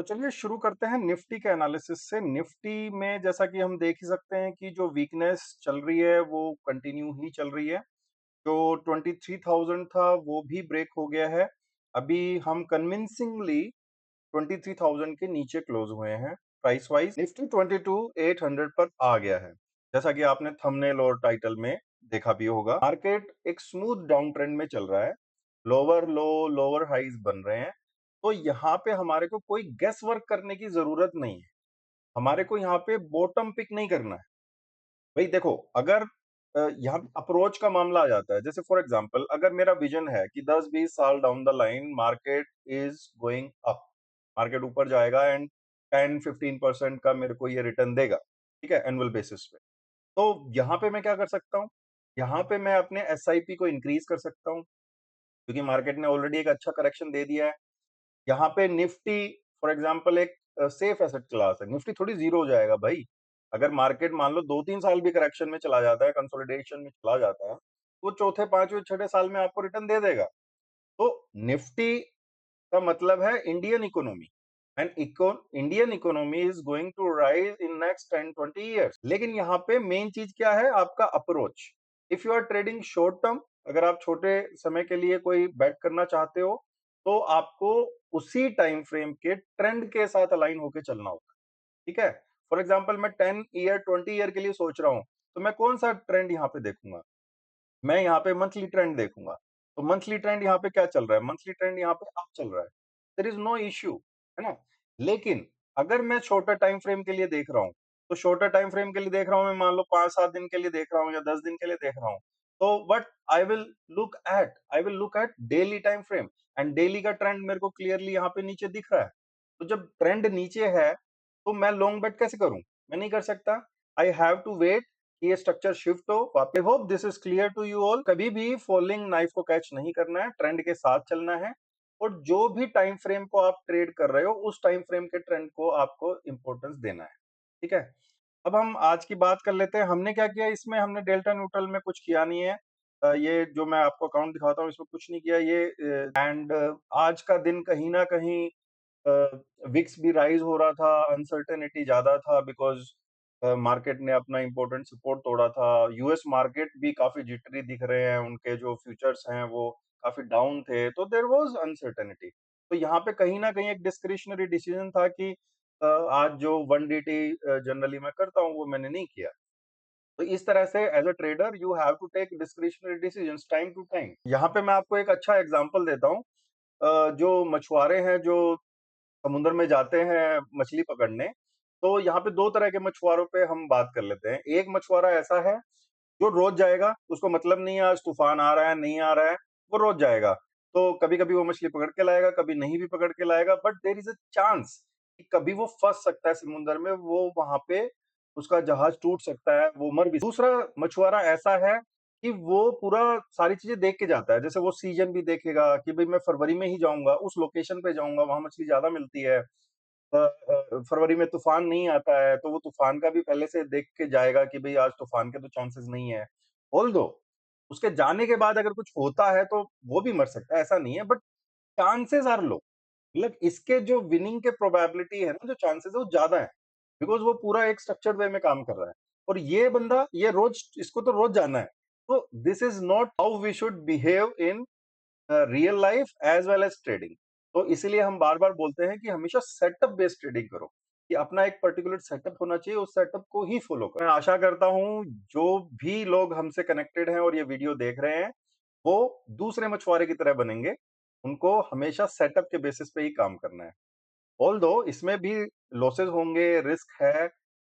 तो चलिए शुरू करते हैं निफ्टी के एनालिसिस से। निफ्टी में जैसा कि हम देख ही सकते हैं कि जो वीकनेस चल रही है वो कंटिन्यू ही चल रही है। जो 23,000 था वो भी ब्रेक हो गया है। अभी हम कन्विंसिंगली 23,000 के नीचे क्लोज हुए हैं। प्राइस वाइज निफ्टी 22,800 पर आ गया है, जैसा कि आपने थंबनेल और टाइटल में देखा भी होगा। मार्केट एक स्मूथ डाउन ट्रेंड में चल रहा है। लोअर लो, लोअर हाइज बन रहे हैं। तो यहाँ पे हमारे को कोई गेस वर्क करने की जरूरत नहीं है। हमारे को यहाँ पे बॉटम पिक नहीं करना है। भाई देखो, अगर यहाँ अप्रोच का मामला आ जाता है, जैसे फॉर एग्जांपल अगर मेरा विजन है कि 10-20 साल down the line market is going up, market ऊपर जाएगा एंड 10-15% का मेरे को ये रिटर्न देगा, ठीक है, एनुअल बेसिस पे। तो यहाँ पे मैं क्या कर सकता हूँ? यहाँ पे मैं अपने एसआईपी को इंक्रीज कर सकता हूँ, क्योंकि मार्केट ने ऑलरेडी एक अच्छा करेक्शन दे दिया है। यहाँ पे निफ्टी फॉर एग्जांपल एक सेफ एसेट क्लास है। निफ्टी थोड़ी जीरो हो जाएगा भाई। अगर मार्केट मान लो 2-3 साल भी करेक्शन में चला जाता है, कंसोलिडेशन में चला जाता है, तो चौथे, पांचवें, छठे साल में आपको रिटर्न दे देगा। तो निफ्टी का मतलब है Indian economy, and Indian economy is going to rise in next 10-20 years. लेकिन यहाँ पे मेन चीज क्या है? आपका approach. If you are trading short term, अगर आप छोटे समय के लिए कोई बेट करना चाहते हो, तो आपको उसी टाइम फ्रेम के ट्रेंड के साथ अलाइन होकर चलना होगा। ठीक है। फॉर एग्जाम्पल मैं 10 ईयर 20 ईयर के लिए सोच रहा हूँ, तो मैं कौन सा ट्रेंड यहाँ पे देखूंगा? मैं यहाँ पे मंथली ट्रेंड देखूंगा। तो मंथली ट्रेंड यहाँ पे क्या चल रहा है? मंथली ट्रेंड यहाँ पे अप चल रहा है। देयर इज नो इश्यू, है ना? लेकिन अगर मैं छोटा टाइम फ्रेम के लिए देख रहा हूँ, तो शॉर्टर टाइम फ्रेम के लिए देख रहा हूँ, मैं मान लो 5-7 दिन के लिए देख रहा हूँ या 10 दिन के लिए देख रहा हूँ, तो but I will look at daily time frame, and daily का ट्रेंड मेरे को क्लियरली यहाँ पे नीचे दिख रहा है। तो जब ट्रेंड नीचे है, तो मैं लॉन्ग बेट कैसे करूं? मैं नहीं कर सकता। आई हैव टू वेट कि ये स्ट्रक्चर शिफ्ट हो। I hope this is clear to you all. कभी भी फॉलिंग नाइफ को कैच नहीं करना है, ट्रेंड के साथ चलना है। और जो भी टाइम फ्रेम को आप ट्रेड कर रहे हो, उस टाइम फ्रेम के ट्रेंड को आपको इंपॉर्टेंस देना है। ठीक है। अब हम आज की बात कर लेते हैं। हमने क्या किया इसमें? हमने डेल्टा न्यूट्रल में कुछ किया नहीं है। ये जो मैं आपको अकाउंट दिखाता हूँ इसमें कुछ नहीं किया ये। एंड आज का दिन कहीं ना कहीं विक्स भी राइज हो रहा था, अनसर्टेनिटी ज्यादा था, बिकॉज मार्केट ने अपना इंपॉर्टेंट सपोर्ट तोड़ा था। यूएस मार्केट भी काफी जिटरी दिख रहे हैं, उनके जो फ्यूचर्स हैं वो काफी डाउन थे, तो देयर वाज अनसर्टेनिटी। तो यहाँ पे कहीं ना कहीं एक डिस्क्रिशनरी डिसीजन था कि आज जो 1 DT जनरली मैं करता हूँ वो मैंने नहीं किया। तो इस तरह से as a trader you have to take discretionary decisions time to time. यहाँ पे मैं आपको एक अच्छा एग्जांपल देता हूँ। जो मछुआरे हैं जो समुद्र में जाते हैं मछली पकड़ने, तो यहाँ पे दो तरह के मछुआरों पे हम बात कर लेते हैं। एक मछुआरा ऐसा है जो रोज जाएगा, उसको मतलब नहीं है आज तूफान आ रहा है नहीं आ रहा है, वो रोज जाएगा। तो कभी कभी वो मछली पकड़ के लाएगा, कभी नहीं भी पकड़ के लाएगा, but there is a chance कि कभी वो फंस सकता है समुद्र में, वो वहां पे उसका जहाज टूट सकता है, वो मर भी। दूसरा मछुआरा ऐसा है कि वो पूरा सारी चीजें देख के जाता है। जैसे वो सीजन भी देखेगा कि भाई मैं फरवरी में ही जाऊंगा, उस लोकेशन पे जाऊंगा, वहां मछली ज्यादा मिलती है। फरवरी में तूफान नहीं आता है, तो वो तूफान का भी पहले से देख के जाएगा कि भाई आज तूफान के तो चांसेस नहीं है। ऑल्दो उसके जाने के बाद अगर कुछ होता है तो वो भी मर सकता है, ऐसा नहीं है, बट चांसेस आर लो। मतलब इसके जो विनिंग के प्रोबेबिलिटी है ना, जो चांसेस है वो ज्यादा है, बिकॉज वो पूरा एक स्ट्रक्चर्ड वे में काम कर रहा है। और ये बंदा ये रोज, इसको तो रोज जाना है। तो this is not how we should behave in real life as well as trading. तो इसीलिए हम बार बार बोलते हैं कि हमेशा सेटअप बेस्ड ट्रेडिंग करो, कि अपना एक पर्टिकुलर सेटअप होना चाहिए, उस सेटअप को ही फॉलो करो। मैं आशा करता हूँ जो भी लोग हमसे कनेक्टेड हैं और ये वीडियो देख रहे हैं, वो दूसरे मछुआरे की तरह बनेंगे। उनको हमेशा सेटअप के बेसिस पे ही काम करना है। ऑल्दो इसमें भी लॉसेस होंगे, रिस्क है,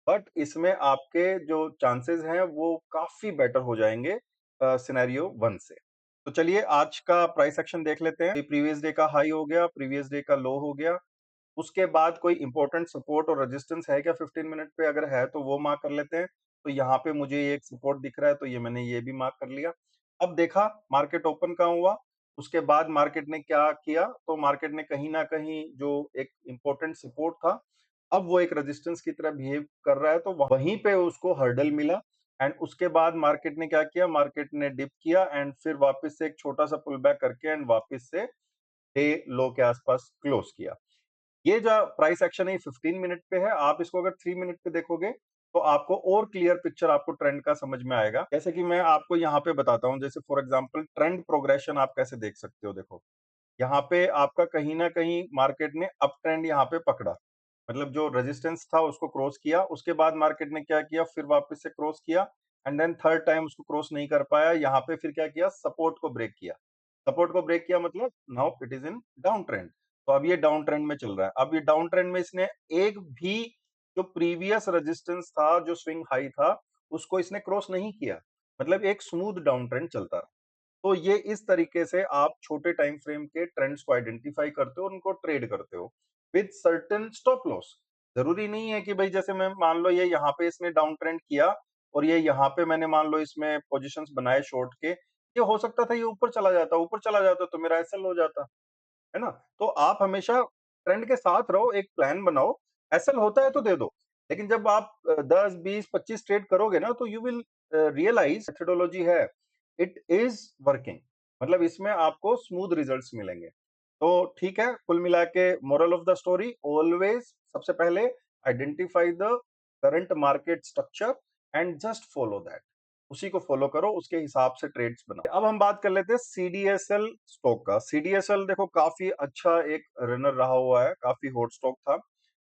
बट इसमें आपके जो चांसेस हैं वो काफी बेटर हो जाएंगे सिनेरियो 1 से। तो चलिए आज का प्राइस एक्शन देख लेते हैं। प्रीवियस डे का हाई हो गया, प्रीवियस डे का लो हो गया। उसके बाद कोई इंपॉर्टेंट सपोर्ट और रेजिस्टेंस है क्या 15 मिनट पे? अगर है तो वो मार्क कर लेते हैं। तो यहाँ पे मुझे एक सपोर्ट दिख रहा है, तो ये मैंने ये भी मार्क कर लिया। अब देखा मार्केट ओपन कहाँ हुआ, उसके बाद मार्केट ने क्या किया? तो मार्केट ने कहीं ना कहीं जो एक इंपॉर्टेंट सपोर्ट था, अब वो एक रेजिस्टेंस की तरह बिहेव कर रहा है, तो वहीं पे उसको हर्डल मिला। एंड उसके बाद मार्केट ने क्या किया? मार्केट ने डिप किया एंड फिर वापस से एक छोटा सा पुल बैक करके एंड वापस से डे लो के आसपास क्लोज किया। ये जो प्राइस एक्शन है ये 15 मिनट पे है, आप इसको अगर 3 मिनट पे देखोगे, तो आपको और क्लियर पिक्चर आपको ट्रेंड का समझ में आएगा। जैसे कि मैं आपको यहाँ पे बताता हूँ, जैसे फॉर एग्जांपल ट्रेंड प्रोग्रेशन आप कैसे देख सकते हो देखो। यहाँ पे आपका कहीं न कहीं मार्केट ने अप ट्रेंड यहाँ पे पकड़ा। मतलब जो रेजिस्टेंस था उसको क्रॉस किया, उसके बाद मार्केट ने क्या किया, फिर वापस से क्रॉस किया एंड देन थर्ड टाइम उसको क्रॉस नहीं कर पाया, यहाँ पे फिर क्या किया, सपोर्ट को ब्रेक किया। सपोर्ट को ब्रेक किया मतलब now it is in down trend. तो अब ये डाउन ट्रेंड में चल रहा है। अब ये डाउन ट्रेंड में इसने एक भी जो प्रीवियस रेजिस्टेंस था, जो स्विंग हाई था, उसको इसने क्रॉस नहीं किया। मतलब एक स्मूथ डाउन ट्रेंड चलता रहा। तो ये इस तरीके से आप छोटे टाइम फ्रेम के ट्रेंड्स को आइडेंटिफाई करते हो और उनको ट्रेड करते हो विद सर्टेन स्टॉप लॉस। जरूरी नहीं है कि भाई जैसे मैं मान लो ये यहाँ पे इसने डाउन ट्रेंड किया और ये यहाँ पे मैंने मान लो इसमें पोजीशंस बनाए शॉर्ट के, ये हो सकता था ये ऊपर चला जाता तो मेरा एसएल हो जाता, है ना? तो आप हमेशा ट्रेंड के साथ रहो, एक प्लान बनाओ, एसएल होता है तो दे दो। लेकिन जब आप 10, 20, 25 ट्रेड करोगे ना तो यू विल रियलाइज मेथोडोलॉजी है, इट इज वर्किंग। मतलब इसमें आपको स्मूथ रिजल्ट्स मिलेंगे। तो ठीक है, कुल मिला के moral of the story always सबसे पहले identify the current market structure and just follow that. उसी को फॉलो करो, उसके हिसाब से ट्रेड्स बनाओ। अब हम बात कर लेते हैं सीडीएसएल स्टॉक का। सीडीएसएल देखो काफी अच्छा एक रनर रहा हुआ है, काफी हॉट स्टॉक था।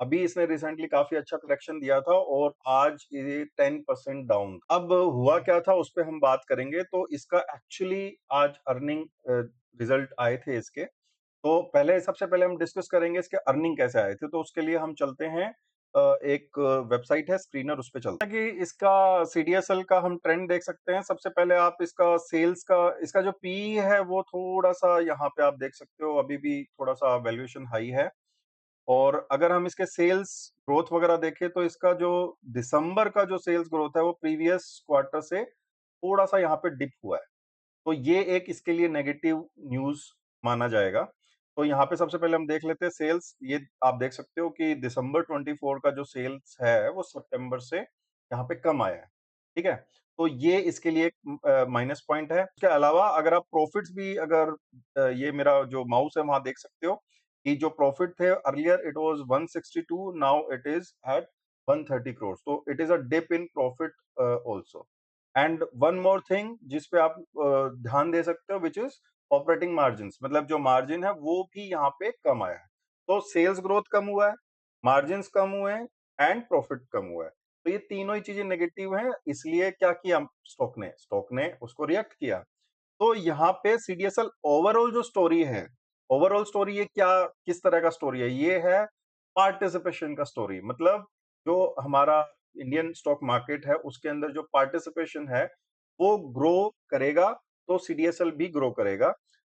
अभी इसने रिसेंटली काफी अच्छा करेक्शन दिया था और आज ये 10% डाउन। अब हुआ क्या था उस पे हम बात करेंगे। तो इसका एक्चुअली आज अर्निंग रिजल्ट आए थे इसके। तो पहले सबसे पहले हम डिस्कस करेंगे इसके अर्निंग कैसे आए थे। तो उसके लिए हम चलते हैं एक वेबसाइट है स्क्रीनर, उस पे चलते हैं कि इसका सीडीएसएल का हम ट्रेंड देख सकते हैं। सबसे पहले आप इसका सेल्स का, इसका जो पी है वो थोड़ा सा यहाँ पे आप देख सकते हो, अभी भी थोड़ा सा वैल्यूएशन हाई है। और अगर हम इसके सेल्स ग्रोथ वगैरह देखें तो इसका जो दिसंबर का जो सेल्स ग्रोथ है वो प्रीवियस क्वार्टर से थोड़ा सा यहाँ पे डिप हुआ है। तो ये एक इसके लिए नेगेटिव न्यूज माना जाएगा। तो यहाँ पे सबसे पहले हम देख लेते हैं सेल्स। ये आप देख सकते हो कि दिसंबर 24 का जो सेल्स है वो सितंबर से यहाँ पे कम आया है। ठीक है, तो ये इसके लिए एक माइनस पॉइंट है। उसके अलावा अगर आप प्रॉफिट्स भी अगर ये मेरा जो माउस है वहां देख सकते हो कि जो प्रॉफिट थे earlier it was 162, now it is at 130 crore. तो it is a dip in profit also. And one more thing जिस पे आप ध्यान दे सकते हो विच इज ऑपरेटिंग मार्जिन। मतलब जो मार्जिन है वो भी यहाँ पे कम आया है। तो सेल्स ग्रोथ कम हुआ है, मार्जिन कम हुए हैं एंड प्रॉफिट कम हुआ है। तो ये तीनों ही चीजें नेगेटिव हैं, इसलिए क्या किया स्टॉक ने उसको रिएक्ट किया। तो यहाँ पे सीडीएसएल ओवरऑल जो स्टोरी है, ओवरऑल स्टोरी ये क्या, किस तरह का स्टोरी है, ये है पार्टिसिपेशन का स्टोरी। मतलब जो हमारा इंडियन स्टॉक मार्केट है उसके अंदर जो पार्टिसिपेशन है वो ग्रो करेगा तो सीडीएसएल भी ग्रो करेगा।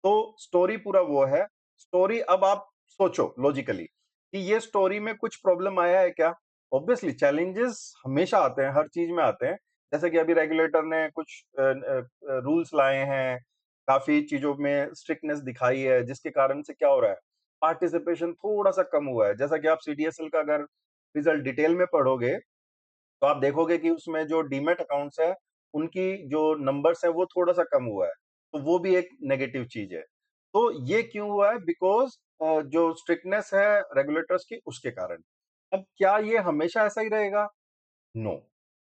तो स्टोरी पूरा वो है। स्टोरी अब आप सोचो लॉजिकली कि ये स्टोरी में कुछ प्रॉब्लम आया है क्या? ऑब्वियसली चैलेंजेस हमेशा आते हैं, हर चीज में आते हैं। जैसे कि अभी रेगुलेटर ने कुछ रूल्स लाए हैं, काफी चीजों में स्ट्रिक्टनेस दिखाई है, जिसके कारण से क्या हो रहा है, पार्टिसिपेशन थोड़ा सा कम हुआ है। जैसा कि आप सीडीएसएल का अगर रिजल्ट डिटेल में पढ़ोगे तो आप देखोगे कि उसमें जो डीमैट अकाउंट्स है उनकी जो नंबर्स है वो थोड़ा सा कम हुआ है। तो वो भी एक नेगेटिव चीज है। तो ये क्यों हुआ है? बिकॉज जो स्ट्रिक्टनेस है रेगुलेटर्स की उसके कारण। अब क्या ये हमेशा ऐसा ही रहेगा? नो,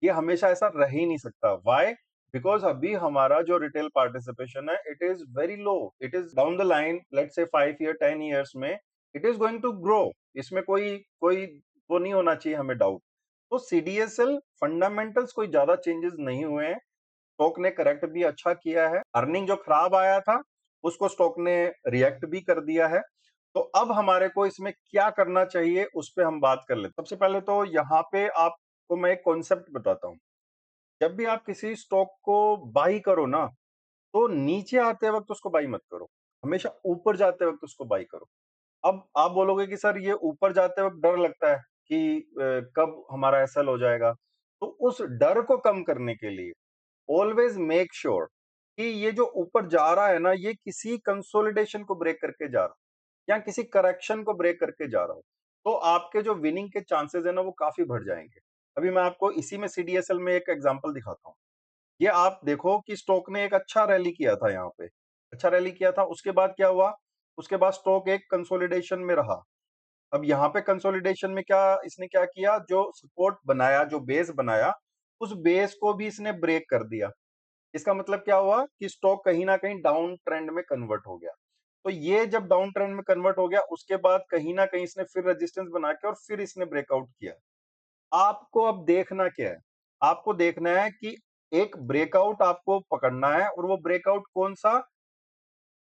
ये हमेशा ऐसा रह ही नहीं सकता। व्हाई? बिकॉज अभी हमारा जो रिटेल पार्टिसिपेशन है it is very low. It is down the line, let's say 5 year 10 years में it is going to grow. इसमें कोई कोई वो नहीं होना चाहिए हमें डाउट। तो सीडीएसएल फंडामेंटल्स कोई ज्यादा चेंजेस नहीं हुए हैं। स्टॉक ने करेक्ट भी अच्छा किया है, अर्निंग जो खराब आया था उसको स्टॉक ने रिएक्ट भी कर दिया है। तो अब हमारे को इसमें क्या करना चाहिए उस पे हम बात कर लेते हैं। सबसे पहले तो यहाँ पे आपको मैं एक कॉन्सेप्ट बताता हूँ। जब भी आप किसी स्टॉक को बाई करो ना, तो नीचे आते वक्त उसको बाई मत करो, हमेशा ऊपर जाते वक्त उसको बाई करो। अब आप बोलोगे कि सर ये ऊपर जाते वक्त डर लगता है कि कब हमारा एसएल हो जाएगा। तो उस डर को कम करने के लिए ऑलवेज मेक श्योर कि ये जो ऊपर जा रहा है ना ये किसी कंसोलिडेशन को ब्रेक करके जा रहा हो या किसी करेक्शन को ब्रेक करके जा रहा हो। तो आपके जो विनिंग के चांसेस है ना वो काफी बढ़ जाएंगे। अभी मैं आपको इसी में सीडीएसएल में एक एग्जांपल दिखाता हूँ। ये आप देखो कि स्टॉक ने एक अच्छा रैली किया था यहाँ पे, अच्छा रैली किया था। उसके बाद क्या हुआ? उसके बाद स्टॉक एक कंसोलिडेशन में रहा। अब यहाँ पे कंसोलिडेशन में क्या इसने क्या किया, जो सपोर्ट बनाया, जो बेस बनाया, उस बेस को भी इसने ब्रेक कर दिया। इसका मतलब क्या हुआ कि स्टॉक कहीं न कहीं डाउन ट्रेंड में कन्वर्ट हो गया। तो ये जब डाउन ट्रेंड में कन्वर्ट हो गया, उसके बाद कहीं न कहीं इसने फिर रेजिस्टेंस बना के और फिर इसने ब्रेकआउट किया। आपको अब देखना क्या है? आपको देखना है कि एक ब्रेकआउट आपको पकड़ना है और वो ब्रेकआउट कौन-सा?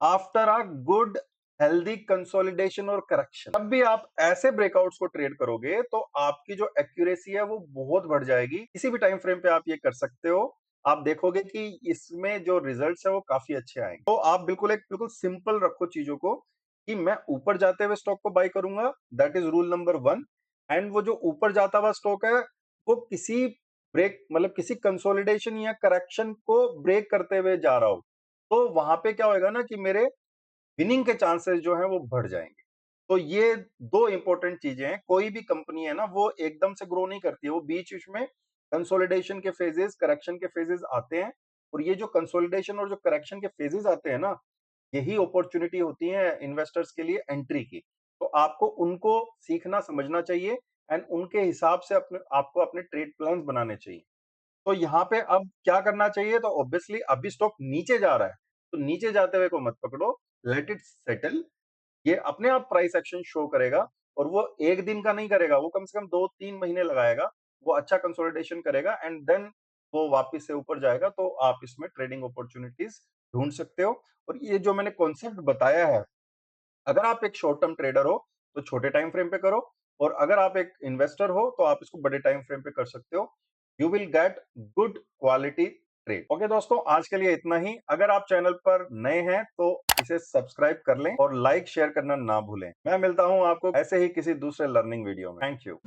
After a good healthy consolidation और करेक्शन। जब भी आप ऐसे ब्रेकआउट्स को ट्रेड करोगे तो आपकी जो एक्यूरेसी है वो बहुत बढ़ जाएगी। किसी भी टाइम फ्रेम पे आप ये कर सकते हो। आप देखोगे कि इसमें जो रिजल्ट्स है वो काफी अच्छे आएंगे। तो आप बिल्कुल सिंपल रखो चीजों को कि मैं ऊपर जाते हुए स्टॉक को बाय करूंगा, that is rule number 1। And वो जो ऊपर जाता हुआ स्टॉक है वो किसी ब्रेक मतलब किसी कंसोलिडेशन या करेक्शन को ब्रेक करते हुए जा रहा हो, तो वहां पे क्या होएगा ना कि मेरे विनिंग के चांसेस जो हैं वो बढ़ जाएंगे। तो ये 2 इंपॉर्टेंट चीजें हैं। कोई भी कंपनी है ना वो एकदम से ग्रो नहीं करती है, वो बीच-बीच में कंसोलिडेशन के फेजेस, करेक्शन के फेजेस आते हैं। और ये जो कंसोलिडेशन और जो करेक्शन के फेजेस आते हैं ना, यही अपॉर्चुनिटी होती है इन्वेस्टर्स के लिए एंट्री की। तो आपको उनको सीखना समझना चाहिए एंड उनके हिसाब से अपने आपको अपने ट्रेड प्लान्स बनाने चाहिए। तो यहाँ पे अब क्या करना चाहिए? तो ऑब्वियसली अभी स्टॉक नीचे जा रहा है, तो नीचे जाते हुए को मत पकड़ो, लेट इट सेटल। ये अपने आप प्राइस एक्शन शो करेगा और वो 1 दिन का नहीं करेगा, वो कम से कम 2-3 महीने लगाएगा। वो अच्छा कंसोलिडेशन करेगा एंड देन वो वापस से ऊपर जाएगा, तो आप इसमें ट्रेडिंग अपॉर्चुनिटीज़ ढूँढ सकते हो। और ये जो मैंने कॉन्सेप्ट बताया है, अगर आप एक शॉर्ट टर्म ट्रेडर हो, तो छोटे टाइम फ्रेम पे करो, और अगर आप एक इन्वेस्टर हो, तो आप इसको बड़े टाइम फ्रेम पे कर सकते हो। You will get good quality trade. Okay दोस्तों, आज के लिए इतना ही। अगर आप चैनल पर नए हैं, तो इसे सब्सक्राइब कर लें और लाइक शेयर करना ना भूलें। मैं मिलता हूं आपको ऐसे ही किसी दूसरे लर्निंग वीडियो में। Thank you.